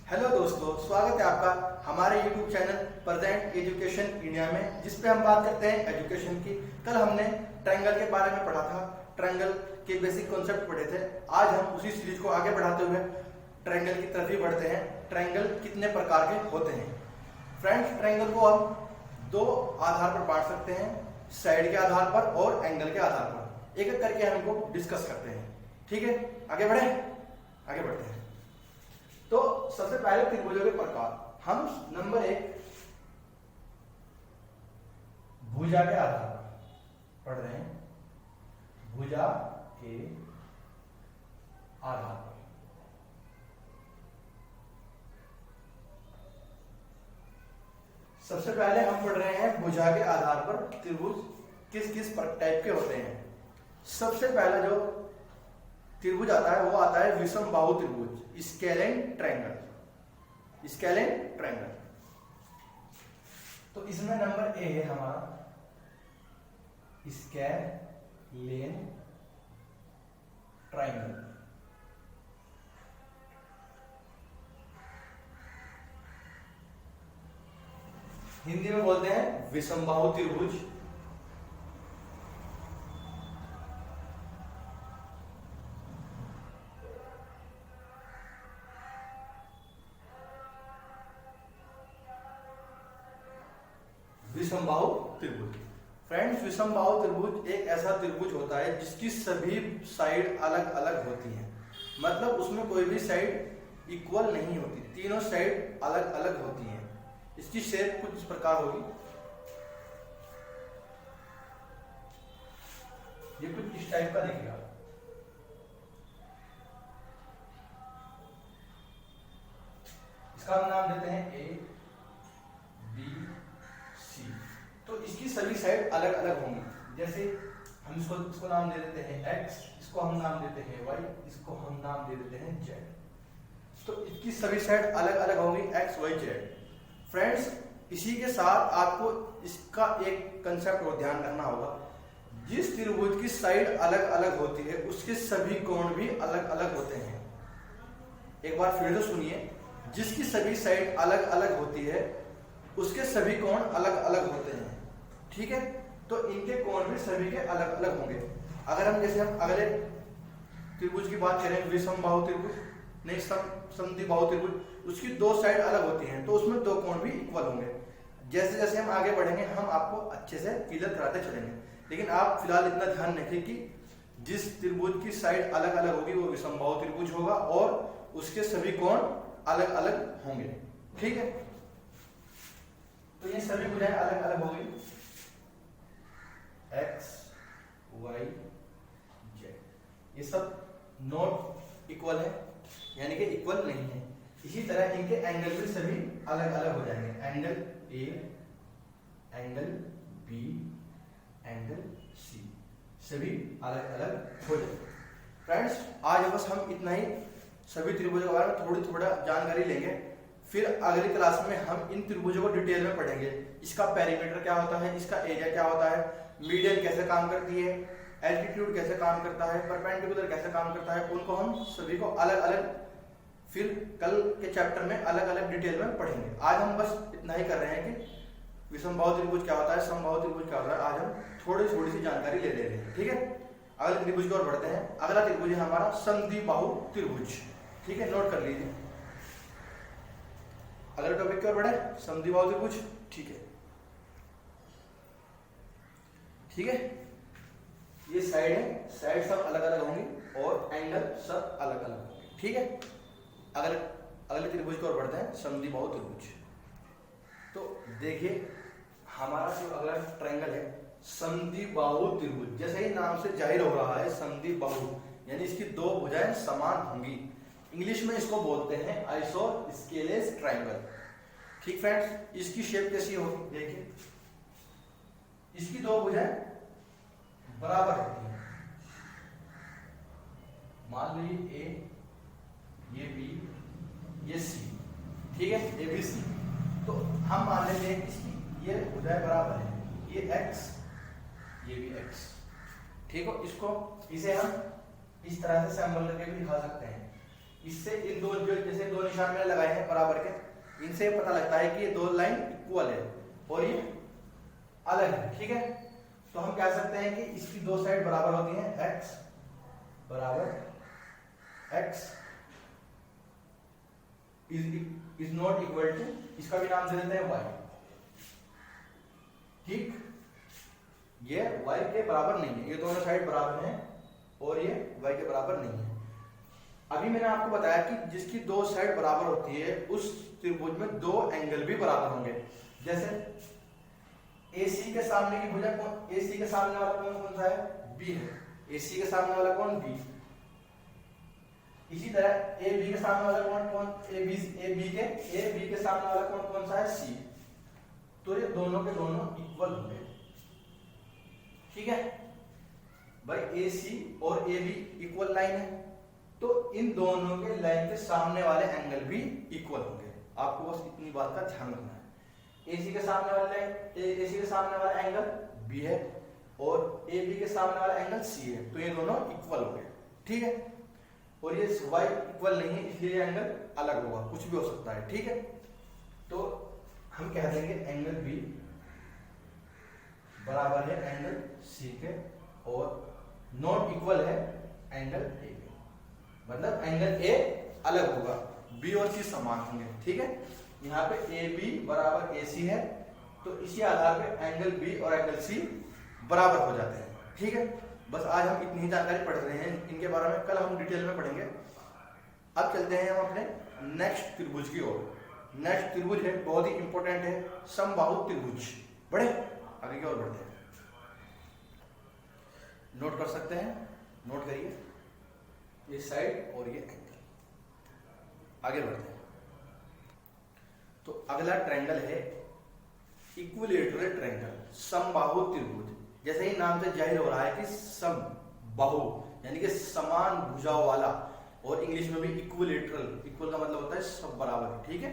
Hello दोस्तों, स्वागत है आपका हमारे YouTube channel present education India में, जिस पे हम बात करते हैं एजुकेशन की। कल हमने ट्रायंगल के बारे में पढ़ा था, ट्रायंगल के बेसिक कॉन्सेप्ट पढ़े थे। आज हम उसी सीरीज को आगे बढ़ाते हुए ट्रायंगल की तरफ ही बढ़ते हैं। ट्रायंगल कितने प्रकार के होते हैं फ्रेंड्स? ट्रायंगल को हम दो आधार पर बांट सकते हैं, साइड के आधार पर और एंगल के आधार पर। एक एक करके हम इनको डिस्कस करते हैं। ठीक है, आगे बढ़े, आगे बढ़ते हैं। तो सबसे पहले त्रिभुजों के प्रकार। हम नंबर 1 भुजा के आधार पर पढ़ रहे हैं। भुजा के आधार पर सबसे पहले हम पढ़ रहे हैं भुजा के आधार पर त्रिभुज किस किस टाइप के होते हैं। सबसे पहला जो त्रिभुज आता है वो आता है विषम बाहु त्रिभुज, स्केलेन ट्रायंगल। स्केलेन ट्रायंगल तो इसमें नंबर ए है हमारा स्केलेन ट्रायंगल। हिंदी में बोलते हैं विषम बाहु त्रिभुज। विषम बाहु त्रिभुज फ्रेंड्स, विषम बाहु त्रिभुज एक ऐसा त्रिभुज होता है जिसकी सभी साइड अलग अलग होती हैं। मतलब उसमें कोई भी साइड इक्वल नहीं होती, तीनों साइड अलग अलग होती हैं। इसकी शेप कुछ इस प्रकार होगी। ये कुछ इस टाइप का दिखेगा। इसका हम नाम देते हैं ए बी सी। तो इसकी सभी साइड अलग अलग होंगी। जैसे हम इसको नाम दे देते हैं x, इसको हम नाम देते हैं y, इसको हम नाम दे देते हैं z। तो इसकी सभी साइड अलग अलग होंगी x y z। फ्रेंड्स, इसी के साथ आपको इसका एक कंसेप्ट और ध्यान रखना होगा। जिस त्रिभुज की साइड अलग अलग होती है उसके सभी कोण भी अलग अलग होते हैं। एक बार फिर से सुनिए, जिसकी सभी साइड अलग अलग होती है उसके सभी कोण अलग अलग होते हैं। ठीक है, तो इनके कोण भी सभी के अलग अलग होंगे। अगर हम जैसे हम अगले त्रिभुज की बात करें, विषम बाहु त्रिभुज नहीं समद्वि बाहु त्रिभुज, उसकी दो साइड अलग होती हैं तो उसमें दो कोण भी इक्वल होंगे। जैसे जैसे हम आगे बढ़ेंगे हम आपको अच्छे से क्लियर कराते चलेंगे, लेकिन आप फिलहाल इतना ध्यान रखें कि जिस त्रिभुज की साइड अलग अलग होगी वो विषम बाहु त्रिभुज होगा और उसके सभी कोण अलग अलग होंगे। ठीक है, तो ये सभी भुजाएं अलग अलग हो गई, x y z। ये सब नॉट इक्वल है, यानी कि इक्वल नहीं है। इसी तरह इनके एंगल भी सभी अलग अलग हो जाएंगे। Angle A, angle B, angle C, सभी अलग अलग हो जाएंगे। फ्रेंड्स, आज बस हम इतना ही सभी त्रिभुजों के बारे में थोड़ा जानकारी लेंगे। फिर अगली क्लास में हम इन त्रिभुजों को डिटेल में पढ़ेंगे। इसका पेरीमीटर क्या होता है, इसका एरिया क्या होता है, मीडियन कैसे काम करती है, एल्टीट्यूड कैसे काम करता है, परपेंडिकुलर कैसे काम करता है, उनको हम सभी को अलग अलग फिर कल के चैप्टर में अलग अलग डिटेल में पढ़ेंगे। आज हम बस इतना ही कर रहे हैं कि विषम बाहु त्रिभुज क्या होता है, समबाहु त्रिभुज क्या होता है, आज हम थोड़ी सी जानकारी ले रहे हैं। ठीक है, अगले त्रिभुज की ओर बढ़ते हैं। अगला त्रिभुज है हमारा समद्वि बाहु त्रिभुज। ठीक है, नोट कर लीजिए। अगले टॉपिक की ओर बढ़े, समद्वि बाहु त्रिभुज। ठीक है, ठीक है, ये साइड है, साइड सब अलग अलग होंगी और एंगल सब अलग अलग होंगे। ठीक है, अगले त्रिभुज की ओर बढ़ते हैं, समद्वि बाहु त्रिभुज। तो देखिए हमारा जो अगला ट्रायंगल है समद्वि बाहु त्रिभुज, जैसे ही नाम से जाहिर हो रहा है समद्वि बाहु, यानी इसकी दो भुजाएं समान होंगी। इंग्लिश में इसको बोलते हैं आइसोस्केलेस ट्रायंगल। ठीक फ्रेंड्स, इसकी शेप कैसी होगी? देखिए, इसकी दो भुजाएं बराबर होती हैं। मान लीजिए ए, ये बी, ये सी। ठीक है, ए बी सी। तो हम मान लेते हैं इसकी ये भुजाएं बराबर है, ये x, ये भी x। ठीक हो, इसे हम इस तरह से सिंबल करके भी दिखा सकते हैं। इससे इन दो जो जैसे दो निशान मैंने लगाए हैं बराबर के, इनसे पता लगता है कि ये दो लाइन इक्वल है और ये अलग है। ठीक है, तो हम कह सकते हैं कि इसकी दो साइड बराबर होती हैं, x बराबर x is not equal to, इसका भी नाम दे देते हैं y। ठीक, ये y के बराबर नहीं है, ये दोनों साइड बराबर हैं और ये y के बराबर नहीं है। अभी मैंने आपको बताया कि जिसकी दो साइड बराबर होती है उस त्रिभुज में दो एंगल भी बराबर होंगे। जैसे AC के सामने की भुजा कौन, AC के सामने वाला कौन कौन सा है, B है। AC के सामने वाला कौन, B। इसी तरह AB के सामने वाला कौन कौन, AB के सामने वाला कौन कौन सा है, C। तो ये दोनों के दोनों इक्वल होंगे। ठीक है भाई, AC और AB इक्वल लाइन है, तो इन दोनों के लाइन के सामने वाले एंगल भी इक्वल होंगे। आपको बस इतनी बात का ध्यान रखना है। AC के सामने वाला एंगल B है और AB के सामने वाला एंगल C है, तो ये दोनों इक्वल होंगे। ठीक है, और ये y इक्वल नहीं है इसलिए एंगल अलग होगा, कुछ भी हो सकता है। ठीक है, तो हम कह देंगे एंगल B बराबर है एंगल C के और नॉट इक्वल है एंगल A के, मतलब एंगल A अलग होगा, B और C समान होंगे। ठीक है, यहाँ पे AB बराबर AC है, तो इसी आधार पे एंगल B और एंगल C बराबर हो जाते हैं। ठीक है, बस आज हम इतनी ही जानकारी पढ़ रहे हैं, इनके बारे में कल हम डिटेल में पढ़ेंगे। अब चलते हैं हम अपने नेक्स्ट त्रिभुज की ओर। नेक्स्ट त्रिभुज है, बहुत ही इंपॉर्टेंट है, समबाहु त्रिभुज। बढ़े आगे की ओर बढ़ते हैं, नोट कर सकते हैं, नोट करिए ये साइड और ये एंगल। आगे बढ़ते हैं, तो अगला ट्रायंगल है इक्विलैटरल ट्रायंगल, समबाहु त्रिभुज। जैसे ही नाम से जाहिर हो रहा है कि समबाहु यानी कि समान भुजाओं वाला, और इंग्लिश में भी इक्विलैटरल, इक्वल का मतलब होता है सब बराबर। ठीक है,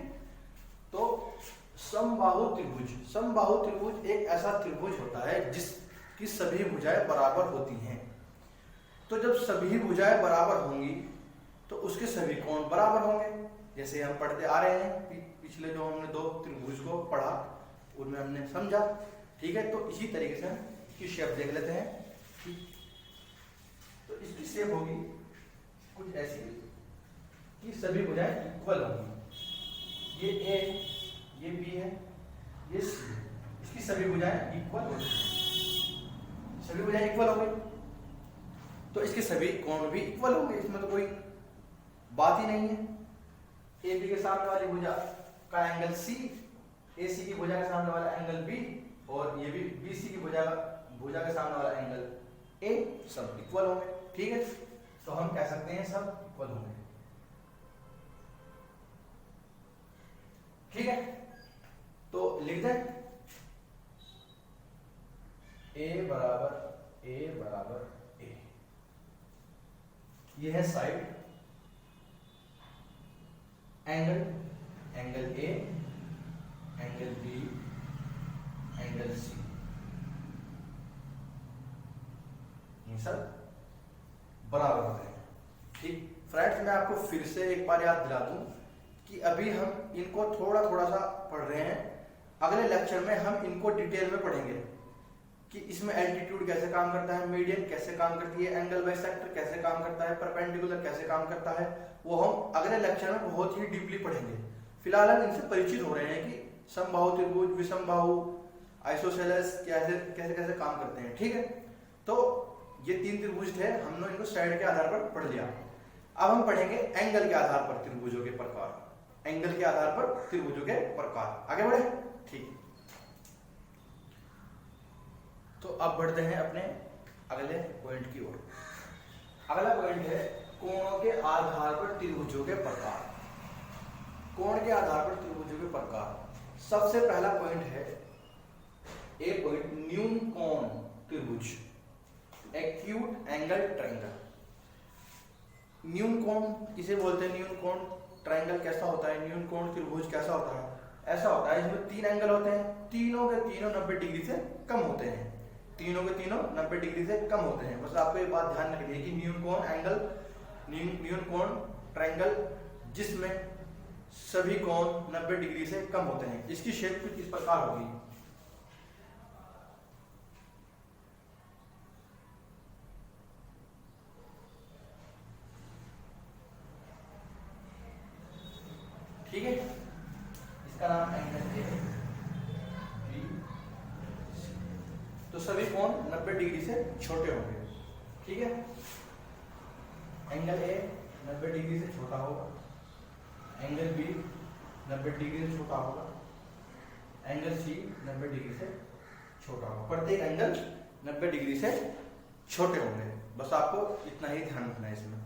तो समबाहु त्रिभुज एक ऐसा त्रिभुज होता है जिसकी सभी भुजाएं बराबर होती हैं। तो जब सभी भुजाएं बराबर होंगी तो उसके सभी कोण बराबर होंगे। जैसे हम पढ़ते आ रहे हैं, पिछले जो हमने दो त्रिभुज को पढ़ा उनमें हमने समझा। ठीक है, तो इसी तरीके से हम इसकी शेप देख लेते हैं। तो इसकी शेप होगी कुछ ऐसी कि सभी भुजाएं इक्वल होंगी। ये A, ये B है, ये C है, इसकी सभी भुजाएं इक्वल होंगी। सभी भुजाएं इक्वल हो गई तो इसके सभी कोण भी इक्वल होंगे, इसमें तो कोई बात ही नहीं है। AB के सामने वाली भुजा का एंगल C, AC की भुजा के सामने वाला एंगल B और ये भी BC की भुजा के सामने वाला एंगल A, सब इक्वल होंगे। ठीक है, तो हम कह सकते हैं सब इक्वल होंगे। ठीक है, तो लिख दें A बराबर A। ये है side, angle A, angle B, angle C, ये सब बराबर होते हैं। ठीक फ्रेंड्स, मैं आपको फिर से एक बार याद दिला दूं कि अभी हम इनको थोड़ा सा पढ़ रहे हैं। अगले लेक्चर में हम इनको डिटेल में पढ़ेंगे कि इसमें एल्टीट्यूड कैसे काम करता है, मीडियन कैसे काम करती है, एंगल बाइसेक्टर कैसे काम करता है, परपेंडिकुलर कैसे काम करता है, वो हम अगले लेक्चर में बहुत ही डीपली पढ़ेंगे। फिलहाल हम इनसे परिचित हो रहे हैं कि समबाहु त्रिभुज, विषमबाहु, आइसोसेलेस कैसे कैसे कैसे काम करते हैं। ठीक है, तो ये तीन त्रिभुज थे, हमने इनको साइड के आधार पर पढ़ लिया। अब हम पढ़ेंगे एंगल के आधार पर त्रिभुजों के प्रकार, एंगल के आधार पर त्रिभुजों के प्रकार। आगे बढ़े। ठीक, तो अब बढ़ते हैं अपने अगले पॉइंट की ओर। अगला पॉइंट है कोणों के आधार पर त्रिभुजों के प्रकार। कोण के आधार पर त्रिभुजों के प्रकार। सबसे पहला पॉइंट है ए पॉइंट, न्यून कोण त्रिभुज, एक्यूट एंगल ट्रायंगल। न्यून कोण किसे बोलते हैं? न्यून कोण ट्रायंगल कैसा होता है? न्यून कोण त्रिभुज कैसा होता है? ऐसा होता है इसमें तीन एंगल होते हैं, तीनों के तीनों 90 डिग्री से कम होते हैं, तीनों के तीनों 90 डिग्री से कम होते हैं। बस आपको ये बात ध्यान रखनी है कि न्यून कोण एंगल, न्यून कोण ट्रायंगल जिसमें सभी कोण 90 डिग्री से कम होते हैं। इसकी शेप कुछ इस प्रकार होगी। ठीक है, इसका नाम एंगल ए बी सी। तो सभी कोण 90 डिग्री से छोटे होंगे। ठीक है, एंगल ए 90 डिग्री से छोटा होगा, एंगल बी 90 डिग्री से छोटा होगा, एंगल सी 90 डिग्री से छोटा होगा। प्रत्येक एंगल 90 डिग्री से छोटे होंगे। बस आपको इतना ही ध्यान रखना है इसमें।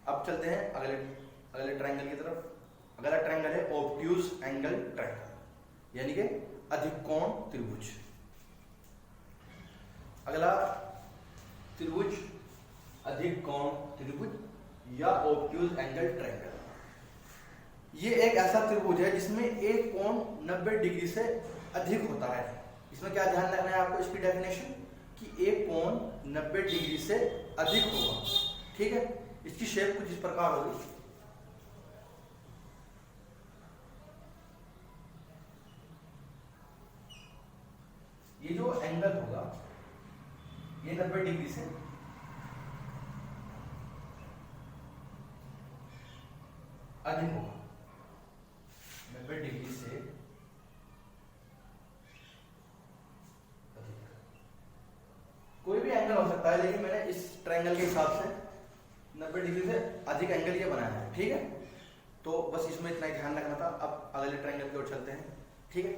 अब चलते हैं अगले ट्रायंगल की तरफ। अगला ट्रायंगल है ऑब्ट्यूज एंगल ट्रायंगल, यानी कि अधिक कोण त्रिभुज। अगला त्रिभुज अधिक कोण त्रिभुज या ऑब्ट्यूज एंगल ट्रायंगल। ये एक ऐसा त्रिभुज है जिसमें एक कोण 90 डिग्री से अधिक होता है। इसमें क्या ध्यान रखना है आपको, इसकी डेफिनेशन कि एक कोण 90 डिग्री से अधिक होगा। ठीक है, इसकी शेप कुछ इस प्रकार होगी। ये जो एंगल होगा ये 90 डिग्री से अधिक होगा, 90 डिग्री से अधिक। कोई भी एंगल हो सकता है, लेकिन मैंने इस ट्रायंगल के हिसाब से 90 डिग्री से अधिक एंगल ये बनाया है। ठीक है, तो बस इसमें इतना ही ध्यान रखना था। अब अगले ट्रायंगल की ओर चलते हैं। ठीक है,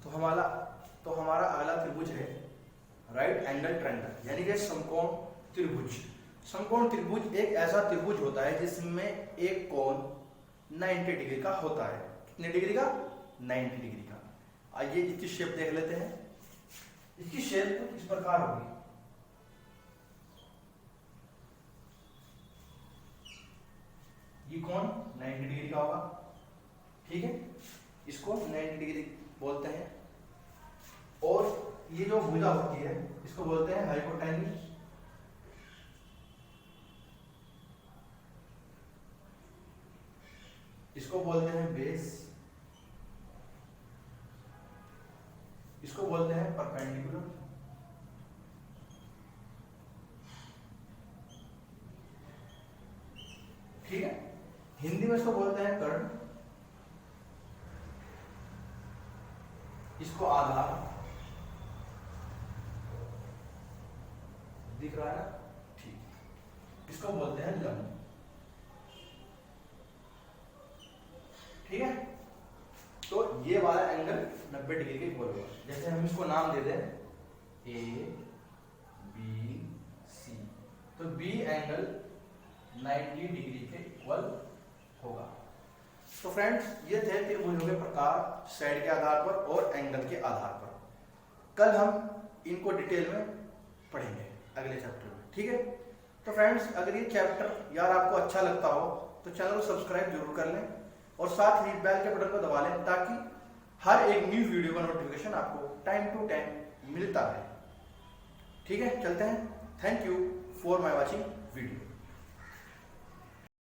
तो हमारा अगला त्रिभुज है राइट एंगल ट्रायंगल, यानी कि समकोण त्रिभुज। समकोण त्रिभुज एक ऐसा त्रिभुज होता है जिसमें एक कोण 90 डिग्री का होता है। कितने डिग्री का? 90 डिग्री का। आइए इसकी शेप देख लेते हैं। इसकी शेप कुछ इस प्रकार होगी। ये कोण 90 डिग्री का होगा। ठीक है, इसको 90 डिग्री बोलते हैं। और ये जो भुजा होती है इसको बोलते हैं हाइपोटेन्यूज। इसको बोलते हैं बेस, इसको बोलते हैं परपेंडिकुलर, ठीक है। हिंदी में इसको बोलते हैं कर्ण, इसको आधार, दिख रहा है ना, ठीक। इसको बोलते हैं लंब, ठीक है। तो ये वाला एंगल 90 डिग्री के इक्वल होगा। जैसे हम इसको नाम दे दें ए बी सी, तो बी एंगल 90 डिग्री के इक्वल होगा। तो फ्रेंड्स, ये थे त्रिभुजों के प्रकार साइड के आधार पर और एंगल के आधार पर। कल हम इनको डिटेल में पढ़ेंगे अगले चैप्टर में, ठीक है। तो फ्रेंड्स, अगर ये चैप्टर यार आपको अच्छा लगता हो तो चैनल को सब्सक्राइब जरूर कर लें और साथ ही बेल के बटन को दबा लें ताकि हर एक न्यू वीडियो का नोटिफिकेशन आपको टाइम टू टाइम मिलता रहे, ठीक है। चलते हैं। Thank you for my watching video.